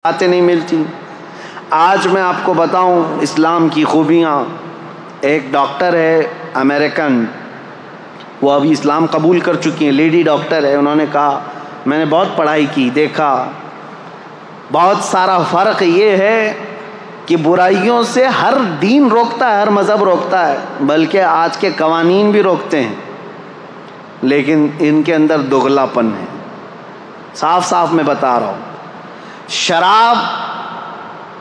باتیں نہیں ملتی۔ آج میں آپ کو بتاؤں اسلام کی خوبیاں۔ ایک ڈاکٹر ہے امریکن، وہ ابھی اسلام قبول کر چکی ہیں، لیڈی ڈاکٹر ہے۔ انہوں نے کہا میں نے بہت پڑھائی کی، دیکھا بہت سارا فرق یہ ہے کہ برائیوں سے ہر دین روکتا ہے، ہر مذہب روکتا ہے، بلکہ آج کے قوانین بھی روکتے ہیں، لیکن ان کے اندر دگلاپن ہے۔ صاف صاف میں بتا رہا ہوں، شراب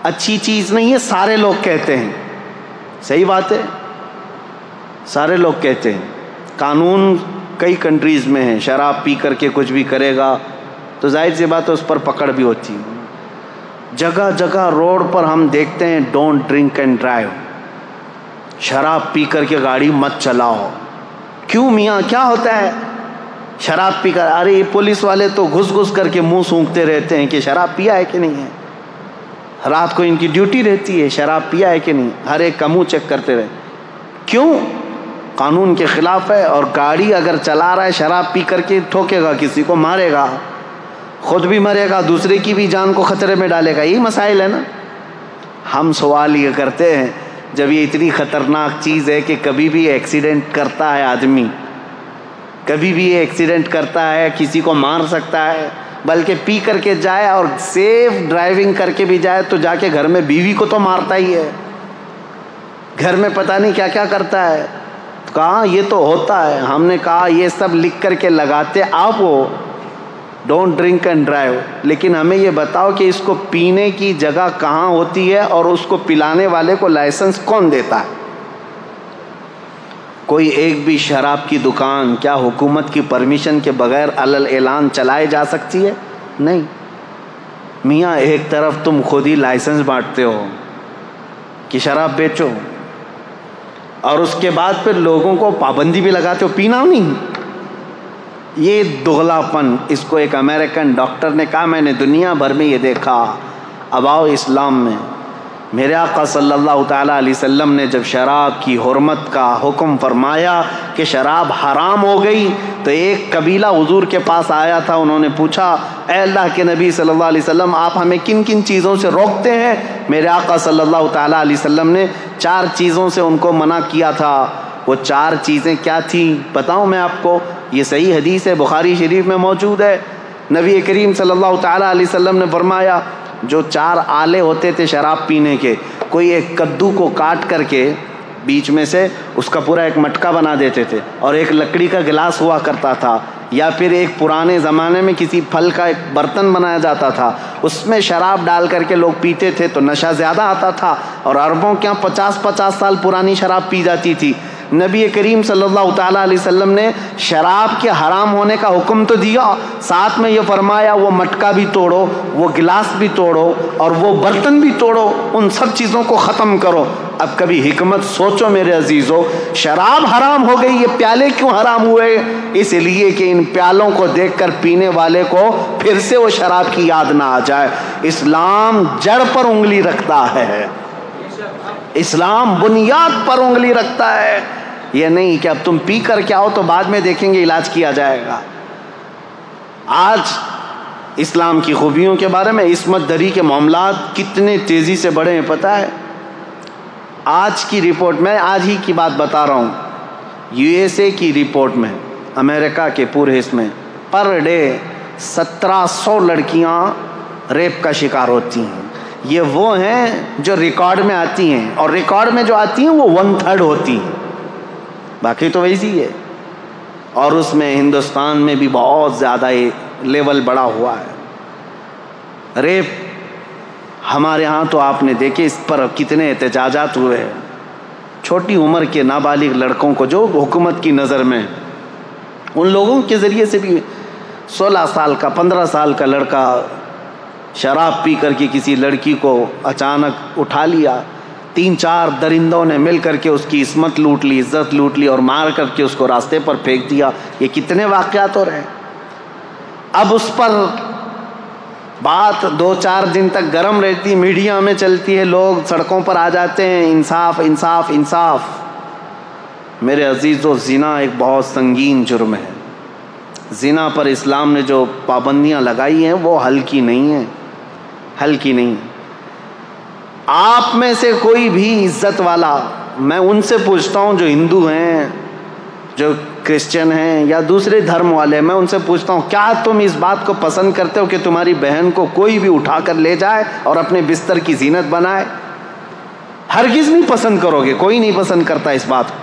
اچھی چیز نہیں ہے، سارے لوگ کہتے ہیں، صحیح بات ہے، سارے لوگ کہتے ہیں۔ قانون کئی کنٹریز میں ہے، شراب پی کر کے کچھ بھی کرے گا تو ظاہر سی بات ہے اس پر پکڑ بھی ہوتی ہے۔ جگہ جگہ روڈ پر ہم دیکھتے ہیں ڈونٹ ڈرنک اینڈ ڈرائیو، شراب پی کر کے گاڑی مت چلاؤ۔ کیوں میاں، کیا ہوتا ہے شراب پی کر؟ ارے یہ پولیس والے تو گھس گھس کر کے منہ سونکھتے رہتے ہیں کہ شراب پیا ہے کہ نہیں ہے، رات کو ان کی ڈیوٹی رہتی ہے شراب پیا ہے کہ نہیں، ہر ایک کا منہ چیک کرتے رہے۔ کیوں؟ قانون کے خلاف ہے، اور گاڑی اگر چلا رہا ہے شراب پی کر کے ٹھوکے گا، کسی کو مارے گا، خود بھی مرے گا، دوسرے کی بھی جان کو خطرے میں ڈالے گا۔ یہی مسائل ہے نا۔ ہم سوال یہ کرتے ہیں جب یہ اتنی خطرناک چیز ہے کہ کبھی بھی ایکسیڈنٹ کرتا ہے آدمی، کبھی بھی ایکسیڈنٹ کرتا ہے، کسی کو مار سکتا ہے، بلکہ پی کر کے جائے اور سیف ڈرائیونگ کر کے بھی جائے تو جا کے گھر میں بیوی کو تو مارتا ہی ہے، گھر میں پتہ نہیں کیا کیا کرتا ہے۔ کہاں یہ تو ہوتا ہے۔ ہم نے کہا یہ سب لکھ کر کے لگاتے آپ ہو ڈونٹ ڈرنک اینڈ ڈرائیو، لیکن ہمیں یہ بتاؤ کہ اس کو پینے کی جگہ کہاں ہوتی ہے اور اس کو پلانے والے کو لائسنس کون دیتا ہے؟ کوئی ایک بھی شراب کی دکان کیا حکومت کی پرمیشن کے بغیر علل اعلان چلائے جا سکتی ہے؟ نہیں میاں، ایک طرف تم خود ہی لائسنس بانٹتے ہو کہ شراب بیچو، اور اس کے بعد پھر لوگوں کو پابندی بھی لگاتے ہو پینا نہیں۔ یہ دغلاپن، اس کو ایک امریکن ڈاکٹر نے کہا میں نے دنیا بھر میں یہ دیکھا، اب آؤ اسلام میں۔ میرے آقا صلی اللہ تعالیٰ علیہ وسلم نے جب شراب کی حرمت کا حکم فرمایا کہ شراب حرام ہو گئی تو ایک قبیلہ حضور کے پاس آیا تھا، انہوں نے پوچھا اے اللہ کے نبی صلی اللہ علیہ وسلم آپ ہمیں کن کن چیزوں سے روکتے ہیں؟ میرے آقا صلی اللہ تعالیٰ علیہ وسلم نے 4 چیزوں سے ان کو منع کیا تھا۔ وہ 4 چیزیں کیا تھیں بتاؤں میں آپ کو؟ یہ صحیح حدیث ہے، بخاری شریف میں موجود ہے۔ نبی کریم صلی اللہ تعالیٰ علیہ وسلم نے فرمایا جو 4 آلے ہوتے تھے شراب پینے کے، کوئی ایک کدو کو کاٹ کر کے بیچ میں سے اس کا پورا ایک مٹکا بنا دیتے تھے، اور ایک لکڑی کا گلاس ہوا کرتا تھا، یا پھر ایک پرانے زمانے میں کسی پھل کا ایک برتن بنایا جاتا تھا، اس میں شراب ڈال کر کے لوگ پیتے تھے تو نشہ زیادہ آتا تھا، اور عربوں کے یہاں 50 سال پرانی شراب پی جاتی تھی۔ نبی کریم صلی اللہ تعالیٰ علیہ وسلم نے شراب کے حرام ہونے کا حکم تو دیا، ساتھ میں یہ فرمایا وہ مٹکا بھی توڑو، وہ گلاس بھی توڑو، اور وہ برتن بھی توڑو، ان سب چیزوں کو ختم کرو۔ اب کبھی حکمت سوچو میرے عزیزو، شراب حرام ہو گئی، یہ پیالے کیوں حرام ہوئے؟ اس لیے کہ ان پیالوں کو دیکھ کر پینے والے کو پھر سے وہ شراب کی یاد نہ آ جائے۔ اسلام جڑ پر انگلی رکھتا ہے، اسلام بنیاد پر انگلی رکھتا ہے، یہ نہیں کہ اب تم پی کر کے آؤ تو بعد میں دیکھیں گے علاج کیا جائے گا۔ آج اسلام کی خوبیوں کے بارے میں، عصمت دری کے معاملات کتنے تیزی سے بڑھے ہیں پتہ ہے؟ آج کی رپورٹ، میں آج ہی کی بات بتا رہا ہوں، USA کی رپورٹ میں، امریکہ کے پورے حصے میں پر ڈے 1700 لڑکیاں ریپ کا شکار ہوتی ہیں۔ یہ وہ ہیں جو ریکارڈ میں آتی ہیں، اور ریکارڈ میں جو آتی ہیں وہ 1/3 ہوتی ہیں، باقی تو ویسی ہے۔ اور اس میں ہندوستان میں بھی بہت زیادہ لیول بڑا ہوا ہے ریپ۔ ہمارے ہاں تو آپ نے دیکھے اس پر کتنے احتجاجات ہوئے ہیں، چھوٹی عمر کے نابالغ لڑکوں کو جو حکومت کی نظر میں، ان لوگوں کے ذریعے سے بھی 16 سال کا 15 سال کا لڑکا شراب پی کر کے کسی لڑکی کو اچانک اٹھا لیا، 3-4 درندوں نے مل کر کے اس کی عصمت لوٹ لی، عزت لوٹ لی، اور مار کر کے اس کو راستے پر پھینک دیا۔ یہ کتنے واقعات ہو رہے ہیں۔ اب اس پر بات 2-4 دن تک گرم رہتی، میڈیا میں چلتی ہے، لوگ سڑکوں پر آ جاتے ہیں، انصاف انصاف انصاف۔ میرے عزیزو، زنا ایک بہت سنگین جرم ہے۔ زنا پر اسلام نے جو پابندیاں لگائی ہیں وہ ہلکی نہیں ہیں۔ ہلکی نہیں. آپ میں سے کوئی بھی عزت والا، میں ان سے پوچھتا ہوں جو ہندو ہیں، جو کرسچن ہیں یا دوسرے دھرم والے، میں ان سے پوچھتا ہوں کیا تم اس بات کو پسند کرتے ہو کہ تمہاری بہن کو کوئی بھی اٹھا کر لے جائے اور اپنے بستر کی زینت بنائے؟ ہرگز نہیں پسند کرو گے، کوئی نہیں پسند کرتا اس بات کو.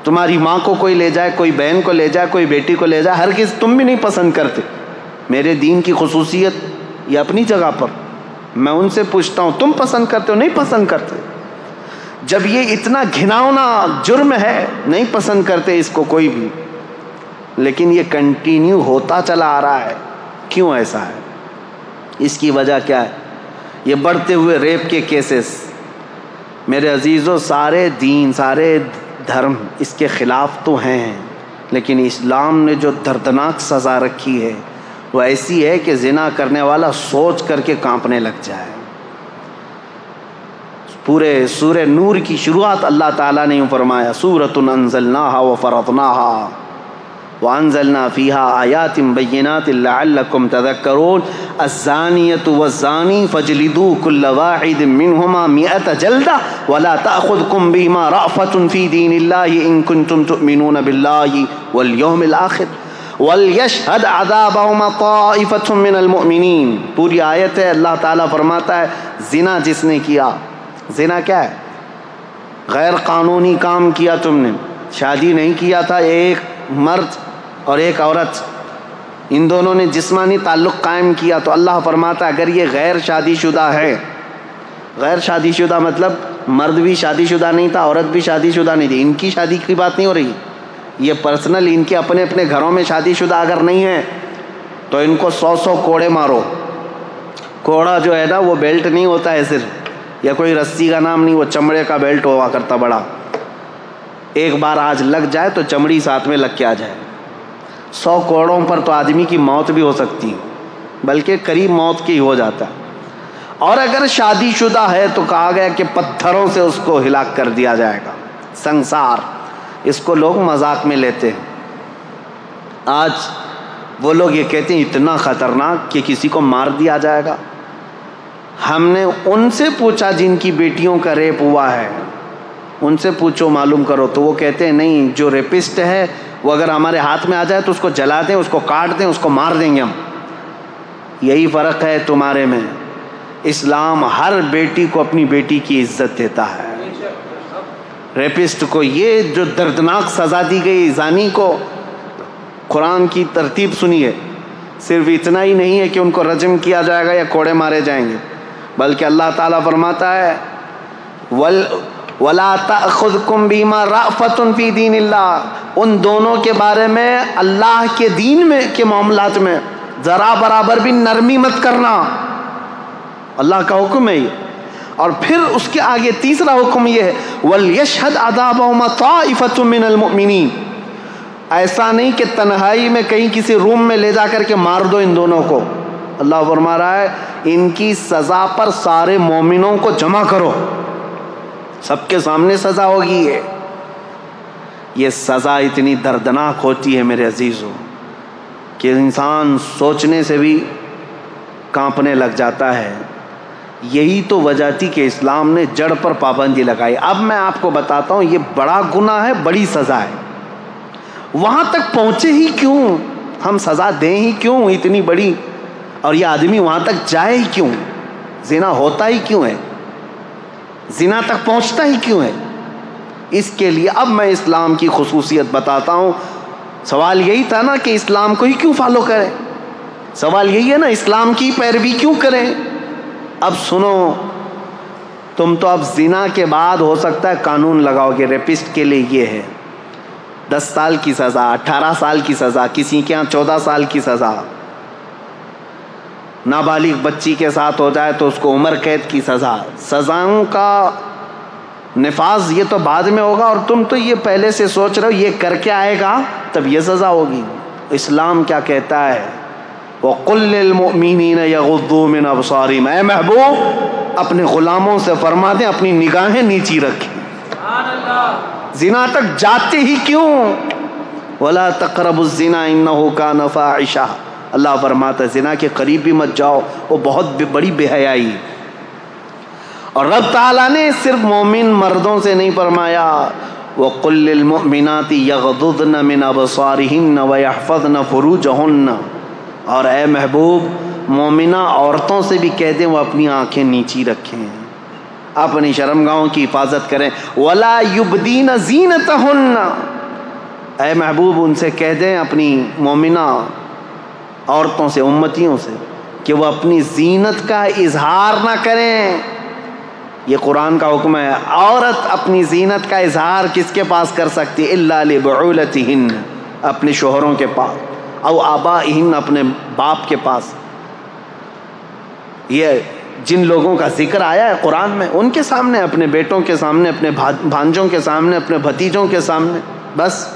تمہاری ماں کو کوئی لے جائے، کوئی بہن کو لے جائے، کوئی بیٹی کو لے جائے، ہرگز تم بھی نہیں پسند کرتے. میرے دین کی خصوصیت یہ اپنی جگہ پر، میں ان سے پوچھتا ہوں تم پسند کرتے ہو؟ نہیں پسند کرتے. جب یہ اتنا گھناؤنا جرم ہے، نہیں پسند کرتے اس کو کوئی بھی، لیکن یہ کنٹینیو ہوتا چلا آ رہا ہے. کیوں ایسا ہے؟ اس کی وجہ کیا ہے؟ یہ بڑھتے ہوئے ریپ کے کیسز. میرے عزیزوں، سارے دین، سارے دھرم اس کے خلاف تو ہیں، لیکن اسلام نے جو دردناک سزا رکھی ہے وہ ایسی ہے کہ زنا کرنے والا سوچ کر کے کانپنے لگ جائے. پورے سورہ نور کی شروعات اللہ تعالیٰ نے یوں فرمایا، سورۃ انزلناہا وفرضناہا وانزلنا فیہا آیات بینات لعلکم تذکرون الزانیۃ والزانی فاجلدوا کل واحد منہما 100 جلدہ ولا تأخذکم بہما رأفۃ فی دین اللہ ان کنتم تؤمنون باللہ والیوم الآخر وَلْيَشْهَدْ عَذَابَهُمَا طَائِفَةٌ مِّنَ الْمُؤْمِنِينَ. پوری آیت ہے، اللہ تعالیٰ فرماتا ہے زنا جس نے کیا، زنا کیا ہے؟ غیر قانونی کام کیا تم نے، شادی نہیں کیا تھا ایک مرد اور ایک عورت، ان دونوں نے جسمانی تعلق قائم کیا، تو اللہ فرماتا ہے اگر یہ غیر شادی شدہ ہے، غیر شادی شدہ مطلب مرد بھی شادی شدہ نہیں تھا، عورت بھی شادی شدہ نہیں تھی، ان کی شادی کی بات نہیں ہو رہی، یہ پرسنل ان کے اپنے اپنے گھروں میں شادی شدہ اگر نہیں ہے تو ان کو 100 کوڑے مارو. کوڑا جو ہے نا وہ بیلٹ نہیں ہوتا ہے صرف، یا کوئی رسی کا نام نہیں، وہ چمڑے کا بیلٹ ہوا کرتا بڑا، ایک بار آج لگ جائے تو چمڑی ساتھ میں لگ کے آ جائے. 100 کوڑوں پر تو آدمی کی موت بھی ہو سکتی ہے، بلکہ قریب موت کی ہو جاتا ہے. اور اگر شادی شدہ ہے تو کہا گیا کہ پتھروں سے اس کو ہلاک کر دیا جائے گا. سنسار، اس کو لوگ مذاق میں لیتے ہیں. آج وہ لوگ یہ کہتے ہیں اتنا خطرناک کہ کسی کو مار دیا جائے گا. ہم نے ان سے پوچھا جن کی بیٹیوں کا ریپ ہوا ہے، ان سے پوچھو معلوم کرو، تو وہ کہتے ہیں نہیں، جو ریپسٹ ہے وہ اگر ہمارے ہاتھ میں آ جائے تو اس کو جلا دیں، اس کو کاٹ دیں، اس کو مار دیں گے ہم. یہی فرق ہے تمہارے میں. اسلام ہر بیٹی کو اپنی بیٹی کی عزت دیتا ہے. ریپسٹ کو یہ جو دردناک سزا دی گئی، زانی کو، قرآن کی ترتیب سنیے، صرف اتنا ہی نہیں ہے کہ ان کو رجم کیا جائے گا یا کوڑے مارے جائیں گے، بلکہ اللہ تعالیٰ فرماتا ہے وَلَا تَأْخُذْكُمْ بِمَا رَأْفَةٌ فِي دِينِ اللَّهِ، ان دونوں کے بارے میں اللہ کے دین میں کے معاملات میں ذرا برابر بھی نرمی مت کرنا. اللہ کا حکم ہے یہ. اور پھر اس کے آگے تیسرا حکم یہ ہے وَلْيَشْهَدْ عَذَابَهُمَا طَائِفَةٌ مِّنَ الْمُؤْمِنِينَ. ایسا نہیں کہ تنہائی میں کہیں کسی روم میں لے جا کر کے مار دو ان دونوں کو. اللہ فرما رہا ہے ان کی سزا پر سارے مومنوں کو جمع کرو، سب کے سامنے سزا ہوگی. یہ سزا اتنی دردناک ہوتی ہے میرے عزیزوں کہ انسان سوچنے سے بھی کانپنے لگ جاتا ہے. یہی تو وجہ تھی کہ اسلام نے جڑ پر پابندی لگائی. اب میں آپ کو بتاتا ہوں یہ بڑا گناہ ہے، بڑی سزا ہے. وہاں تک پہنچے ہی کیوں؟ ہم سزا دیں ہی کیوں اتنی بڑی؟ اور یہ آدمی وہاں تک جائے ہی کیوں؟ زنا ہوتا ہی کیوں ہے؟ زنا تک پہنچتا ہی کیوں ہے؟ اس کے لیے اب میں اسلام کی خصوصیت بتاتا ہوں. سوال یہی تھا نا کہ اسلام کو ہی کیوں فالو کریں؟ سوال یہی ہے نا اسلام کی پیروی کیوں کریں؟ اب سنو، تم تو اب زنا کے بعد ہو سکتا ہے قانون لگاؤ گے ریپسٹ کے لیے یہ ہے 10 سال کی سزا، 18 سال کی سزا، کسی کے ہاں 14 سال کی سزا. نابالغ بچی کے ساتھ ہو جائے تو اس کو عمر قید کی سزا. سزاؤں کا نفاذ یہ تو بعد میں ہوگا، اور تم تو یہ پہلے سے سوچ رہے ہو یہ کر کے آئے گا تب یہ سزا ہوگی. اسلام کیا کہتا ہے؟ وَقُلْ لِلْمُؤْمِنِينَ يَغُضُّوا مِنْ أَبْصَارِهِمْ. اے محبوب اپنے غلاموں سے فرما دیں اپنی نگاہیں نیچی رکھیں. زنا تک جاتے ہی کیوں؟ وَلَا تَقْرَبُوا الزِّنَا إِنَّهُ كَانَ فَاحِشَةً. اللہ فرماتا ہے زنا کے قریب بھی مت جاؤ، وہ بہت بڑی بے حیائی۔ اور رب تعالیٰ نے صرف مومن مردوں سے نہیں فرمایا، وَقُلْ لِلْمُؤْمِنَاتِ يَغْضُضْنَ مِنْ أَبْصَارِهِنَّ وَيَحْفَظْنَ فُرُوجَهُنَّ، اور اے محبوب مومنہ عورتوں سے بھی کہہ دیں وہ اپنی آنکھیں نیچی رکھیں، اپنی شرمگاہوں کی حفاظت کریں۔ وَلَا يُبْدِينَ زِينَتَهُنَّ، اے محبوب ان سے کہہ دیں اپنی مومنہ عورتوں سے، امتیوں سے، کہ وہ اپنی زینت کا اظہار نہ کریں۔ یہ قرآن کا حکم ہے۔ عورت اپنی زینت کا اظہار کس کے پاس کر سکتی؟ الا لبعولتہن، اپنے شوہروں کے پاس، او آبائہن، اپنے باپ کے پاس۔ یہ جن لوگوں کا ذکر آیا ہے قرآن میں، ان کے سامنے، اپنے بیٹوں کے سامنے، اپنے بھانجوں کے سامنے، اپنے بھتیجوں کے سامنے، بس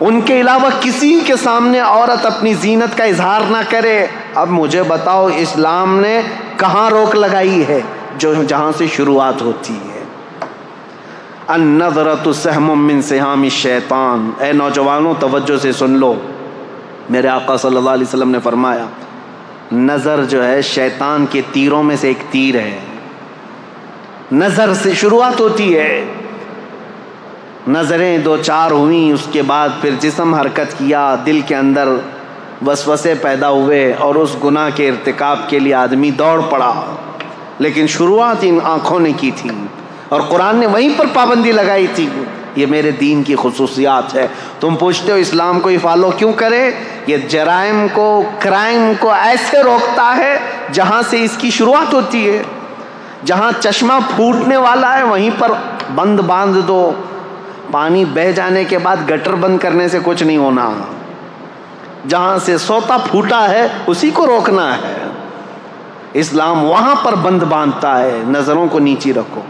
ان کے علاوہ کسی کے سامنے عورت اپنی زینت کا اظہار نہ کرے۔ اب مجھے بتاؤ اسلام نے کہاں روک لگائی ہے؟ جہاں سے شروعات ہوتی ہے، النظرۃ سہم من سہام الشیطان۔ اے نوجوانوں توجہ سے سن لو، میرے آقا صلی اللہ علیہ وسلم نے فرمایا نظر جو ہے شیطان کے تیروں میں سے ایک تیر ہے۔ نظر سے شروعات ہوتی ہے، نظریں دو چار ہوئیں، اس کے بعد پھر جسم حرکت کیا، دل کے اندر وسوسے پیدا ہوئے اور اس گناہ کے ارتکاب کے لیے آدمی دوڑ پڑا، لیکن شروعات ان آنکھوں نے کی تھی اور قرآن نے وہیں پر پابندی لگائی تھی۔ یہ میرے دین کی خصوصیات ہے۔ تم پوچھتے ہو اسلام کو یہ فالو کیوں کرے؟ یہ جرائم کو، کرائم کو ایسے روکتا ہے جہاں سے اس کی شروعات ہوتی ہے۔ جہاں چشمہ پھوٹنے والا ہے وہیں پر بند باندھ دو، پانی بہہ جانے کے بعد گٹر بند کرنے سے کچھ نہیں ہونا۔ جہاں سے سوتا پھوٹا ہے اسی کو روکنا ہے۔ اسلام وہاں پر بند باندھتا ہے، نظروں کو نیچی رکھو۔